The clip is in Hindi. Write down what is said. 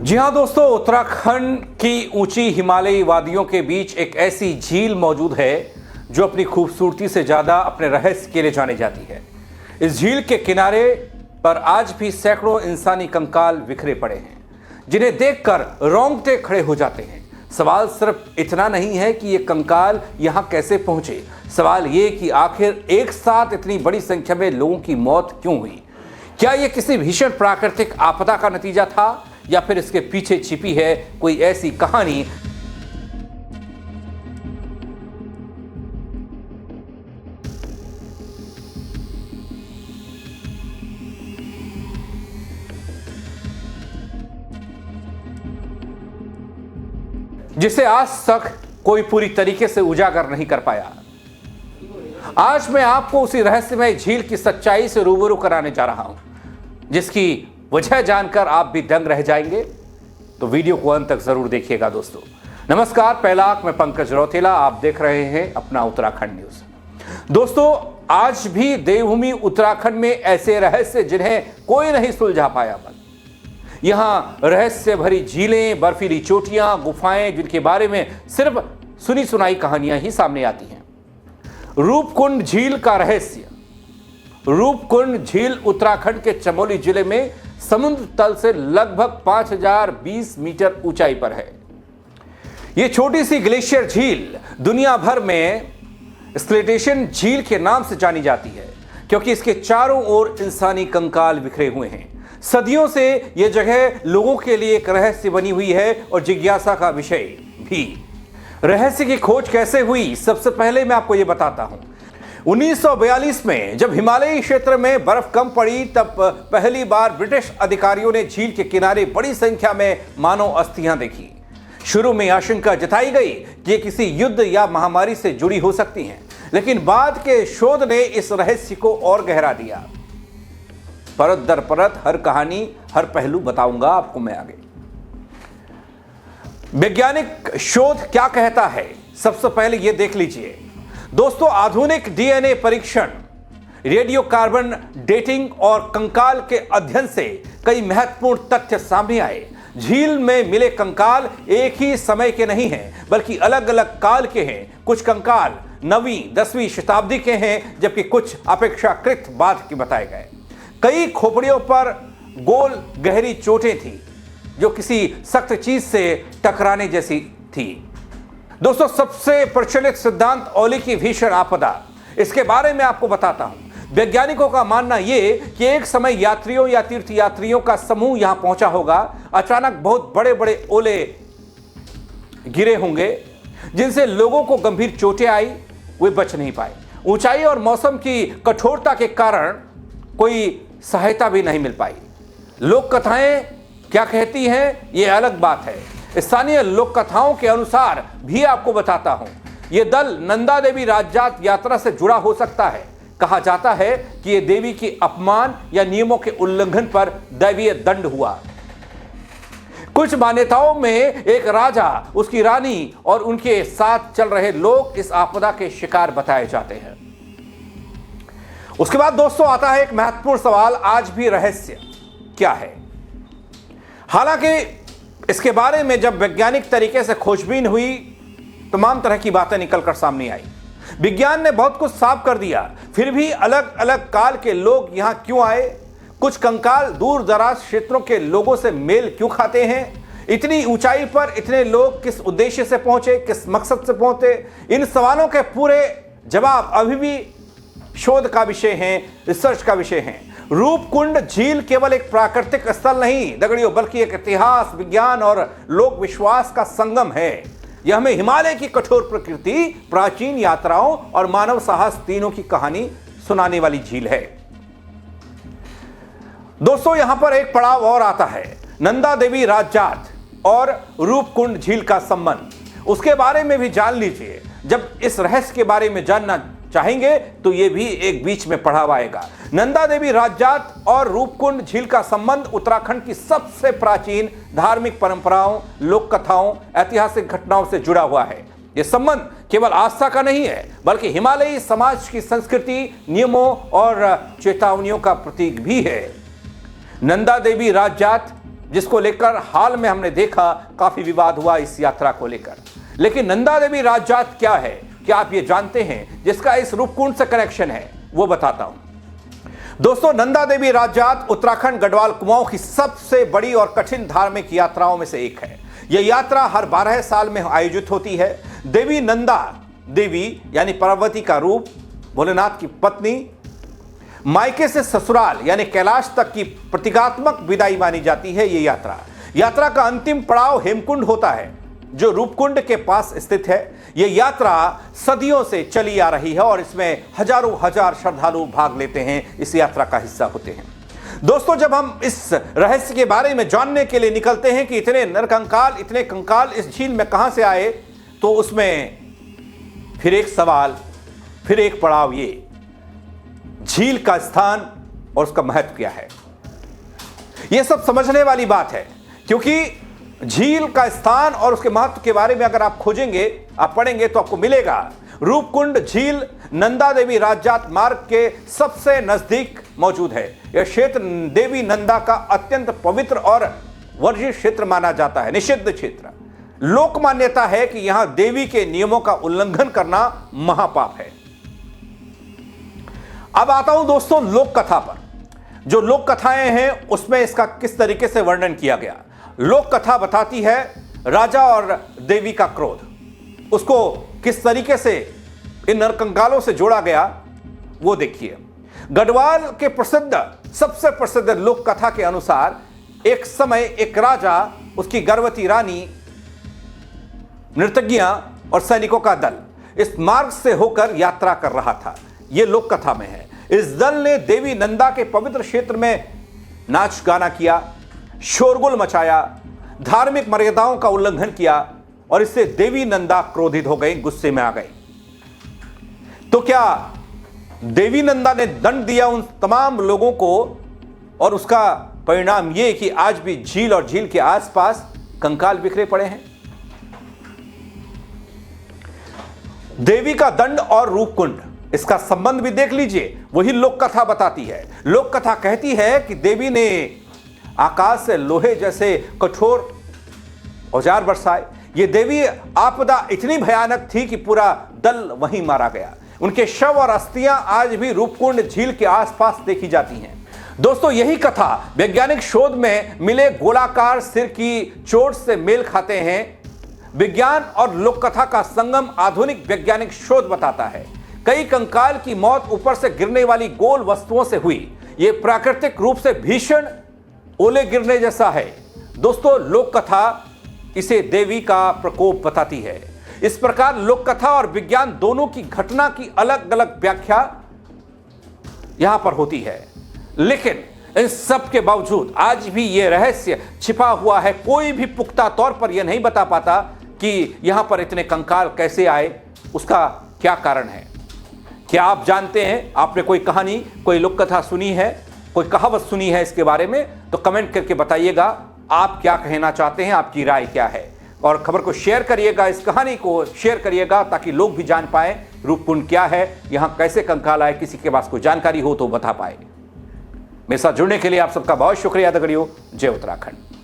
जी हाँ दोस्तों, उत्तराखंड की ऊंची हिमालयी वादियों के बीच एक ऐसी झील मौजूद है जो अपनी खूबसूरती से ज्यादा अपने रहस्य के लिए जानी जाती है। इस झील के किनारे पर आज भी सैकड़ों इंसानी कंकाल बिखरे पड़े हैं, जिन्हें देखकर रोंगटे खड़े हो जाते हैं। सवाल सिर्फ इतना नहीं है कि ये कंकाल यहाँ कैसे पहुंचे, सवाल ये कि आखिर एक साथ इतनी बड़ी संख्या में लोगों की मौत क्यों हुई। क्या ये किसी भीषण प्राकृतिक आपदा का नतीजा था या फिर इसके पीछे छिपी है कोई ऐसी कहानी जिसे आज तक कोई पूरी तरीके से उजागर नहीं कर पाया। आज मैं आपको उसी रहस्यमय झील की सच्चाई से रूबरू कराने जा रहा हूं, जिसकी वजह जानकर आप भी दंग रह जाएंगे। तो वीडियो को अंत तक जरूर देखिएगा दोस्तों। नमस्कार, पहला मैं पंकज रौतेला, आप देख रहे हैं अपना उत्तराखंड न्यूज। दोस्तों, आज भी देवभूमि उत्तराखंड में ऐसे रहस्य जिन्हें कोई नहीं सुलझा पाया। यहां रहस्य भरी झीलें, बर्फीली चोटियां, गुफाएं, जिनके बारे में सिर्फ सुनी सुनाई कहानियां ही सामने आती हैं। रूपकुंड झील का रहस्य। रूपकुंड झील उत्तराखंड के चमोली जिले में समुद्र तल से लगभग 5020 मीटर ऊंचाई पर है। यह छोटी सी ग्लेशियर झील दुनिया भर में स्केलेटन झील के नाम से जानी जाती है, क्योंकि इसके चारों ओर इंसानी कंकाल बिखरे हुए हैं। सदियों से यह जगह लोगों के लिए एक रहस्य बनी हुई है और जिज्ञासा का विषय भी। रहस्य की खोज कैसे हुई, सबसे पहले मैं आपको यह बताता हूं। 1942 में जब हिमालयी क्षेत्र में बर्फ कम पड़ी, तब पहली बार ब्रिटिश अधिकारियों ने झील के किनारे बड़ी संख्या में मानव अस्थियां देखी। शुरू में आशंका जताई गई कि ये किसी युद्ध या महामारी से जुड़ी हो सकती हैं, लेकिन बाद के शोध ने इस रहस्य को और गहरा दिया। परत दर परत हर कहानी, हर पहलू बताऊंगा आपको मैं आगे। वैज्ञानिक शोध क्या कहता है, सबसे पहले यह देख लीजिए दोस्तों। आधुनिक डीएनए परीक्षण, रेडियो कार्बन डेटिंग और कंकाल के अध्ययन से कई महत्वपूर्ण तथ्य सामने आए। झील में मिले कंकाल एक ही समय के नहीं हैं, बल्कि अलग अलग काल के हैं। कुछ कंकाल 9वीं 10वीं शताब्दी के हैं, जबकि कुछ अपेक्षाकृत बाद के बताए गए। कई खोपड़ियों पर गोल गहरी चोटें थी जो किसी सख्त चीज से टकराने जैसी थी। दोस्तों, सबसे प्रचलित सिद्धांत ओली की भीषण आपदा, इसके बारे में आपको बताता हूं। वैज्ञानिकों का मानना यह कि एक समय यात्रियों या तीर्थयात्रियों का समूह यहां पहुंचा होगा। अचानक बहुत बड़े बड़े ओले गिरे होंगे, जिनसे लोगों को गंभीर चोटें आई, वे बच नहीं पाए। ऊंचाई और मौसम की कठोरता के कारण कोई सहायता भी नहीं मिल पाई। लोक कथाएं क्या कहती हैं, यह अलग बात है। स्थानीय लोक कथाओं के अनुसार भी आपको बताता हूं, यह दल नंदा देवी राजजात यात्रा से जुड़ा हो सकता है। कहा जाता है कि यह देवी की अपमान या नियमों के उल्लंघन पर दैवीय दंड हुआ। कुछ मान्यताओं में एक राजा, उसकी रानी और उनके साथ चल रहे लोग इस आपदा के शिकार बताए जाते हैं। उसके बाद दोस्तों आता है एक महत्वपूर्ण सवाल, आज भी रहस्य क्या है। हालांकि इसके बारे में जब वैज्ञानिक तरीके से खोजबीन हुई, तमाम तरह की बातें निकलकर सामने आई। विज्ञान ने बहुत कुछ साफ कर दिया, फिर भी अलग अलग काल के लोग यहां क्यों आए। कुछ कंकाल दूर दराज क्षेत्रों के लोगों से मेल क्यों खाते हैं। इतनी ऊंचाई पर इतने लोग किस उद्देश्य से पहुंचे, किस मकसद से पहुंचे। इन सवालों के पूरे जवाब अभी भी शोध का विषय है, रिसर्च का विषय है। रूपकुंड झील केवल एक प्राकृतिक स्थल नहीं दगड़ियों, बल्कि एक इतिहास, विज्ञान और लोक विश्वास का संगम है। यह हमें हिमालय की कठोर प्रकृति, प्राचीन यात्राओं और मानव साहस तीनों की कहानी सुनाने वाली झील है। दोस्तों, यहां पर एक पड़ाव और आता है, नंदा देवी राजजात और रूपकुंड झील का संबंध। उसके बारे में भी जान लीजिए। जब इस रहस्य के बारे में जानना चाहेंगे तो यह भी एक बीच में पड़ाव आएगा। नंदा देवी राजजात और रूपकुंड झील का संबंध उत्तराखंड की सबसे प्राचीन धार्मिक परंपराओं, लोक कथाओं, ऐतिहासिक घटनाओं से जुड़ा हुआ है। यह संबंध केवल आस्था का नहीं है, बल्कि हिमालयी समाज की संस्कृति, नियमों और चेतावनियों का प्रतीक भी है। नंदा देवी राजजात जिसको लेकर हाल में हमने देखा काफी विवाद हुआ इस यात्रा को लेकर। लेकिन नंदा देवी राजजात क्या है, क्या आप ये जानते हैं जिसका इस रूपकुंड से कनेक्शन है? वो बताता हूं। दोस्तों, नंदा देवी राजजात उत्तराखंड गढ़वाल कुमाऊं की सबसे बड़ी और कठिन धार्मिक यात्राओं में से एक है। यह यात्रा हर 12 साल में आयोजित होती है। देवी नंदा देवी यानी पार्वती का रूप, भोलेनाथ की पत्नी, मायके से ससुराल यानी कैलाश तक की प्रतीकात्मक विदाई मानी जाती है। ये यात्रा का अंतिम पड़ाव हेमकुंड होता है, जो रूपकुंड के पास स्थित है। यह यात्रा सदियों से चली आ रही है और इसमें हजारों हजार श्रद्धालु भाग लेते हैं, इस यात्रा का हिस्सा होते हैं। दोस्तों, जब हम इस रहस्य के बारे में जानने के लिए निकलते हैं कि इतने नरकंकाल, इतने कंकाल इस झील में कहां से आए, तो उसमें फिर एक सवाल, फिर एक पड़ाव, ये झील का स्थान और उसका महत्व क्या है। यह सब समझने वाली बात है, क्योंकि झील का स्थान और उसके महत्व के बारे में अगर आप खोजेंगे, आप पढ़ेंगे, तो आपको मिलेगा रूपकुंड झील नंदा देवी राजजात मार्ग के सबसे नजदीक मौजूद है। यह क्षेत्र देवी नंदा का अत्यंत पवित्र और वर्जित क्षेत्र माना जाता है, निषिद्ध क्षेत्र। लोक मान्यता है कि यहां देवी के नियमों का उल्लंघन करना महापाप है। अब आता हूं दोस्तों लोक कथा पर। जो लोक कथाएं हैं उसमें इसका किस तरीके से वर्णन किया गया। लोक कथा बताती है राजा और देवी का क्रोध, उसको किस तरीके से इन नरकंकालों से जोड़ा गया, वो देखिए। गढ़वाल के सबसे प्रसिद्ध लोक कथा के अनुसार एक समय एक राजा, उसकी गर्भवती रानी, नर्तकियां और सैनिकों का दल इस मार्ग से होकर यात्रा कर रहा था। यह लोक कथा में है। इस दल ने देवी नंदा के पवित्र क्षेत्र में नाच गाना किया, शोरगुल मचाया, धार्मिक मर्यादाओं का उल्लंघन किया और इससे देवी नंदा क्रोधित हो गई, गुस्से में आ गई। तो क्या देवी नंदा ने दंड दिया उन तमाम लोगों को, और उसका परिणाम यह कि आज भी झील और झील के आसपास कंकाल बिखरे पड़े हैं। देवी का दंड और रूपकुंड, इसका संबंध भी देख लीजिए। वही लोक कथा बताती है। लोक कथा कहती है कि देवी ने आकाश से लोहे जैसे कठोर औजार बरसाए। ये देवी आपदा इतनी भयानक थी कि पूरा दल वहीं मारा गया। उनके शव और अस्थियां आज भी रूपकुंड झील के आसपास देखी जाती हैं। दोस्तों, यही कथा वैज्ञानिक शोध में मिले गोलाकार सिर की चोट से मेल खाते हैं। विज्ञान और लोक कथा का संगम आधुनिक वैज्ञानिक शोध बताता है। कई कंकाल की मौत ऊपर से गिरने वाली गोल वस्तुओं से हुई। यह प्राकृतिक रूप से भीषण ओले गिरने जैसा है। दोस्तों, लोक कथा इसे देवी का प्रकोप बताती है। इस प्रकार लोक कथा और विज्ञान दोनों की घटना की अलग अलग व्याख्या यहां पर होती है। लेकिन इन सब के बावजूद आज भी यह रहस्य छिपा हुआ है। कोई भी पुख्ता तौर पर यह नहीं बता पाता कि यहां पर इतने कंकाल कैसे आए, उसका क्या कारण है। क्या आप जानते हैं, आपने कोई कहानी, कोई लोक कथा सुनी है, कोई कहावत सुनी है इसके बारे में? तो कमेंट करके बताइएगा आप क्या कहना चाहते हैं, आपकी राय क्या है। और खबर को शेयर करिएगा, इस कहानी को शेयर करिएगा, ताकि लोग भी जान पाए रूपकुंड क्या है, यहां कैसे कंकाल आए। किसी के पास कोई जानकारी हो तो बता पाए। मेरे साथ जुड़ने के लिए आप सबका बहुत शुक्रिया अदा करियो। जय उत्तराखंड।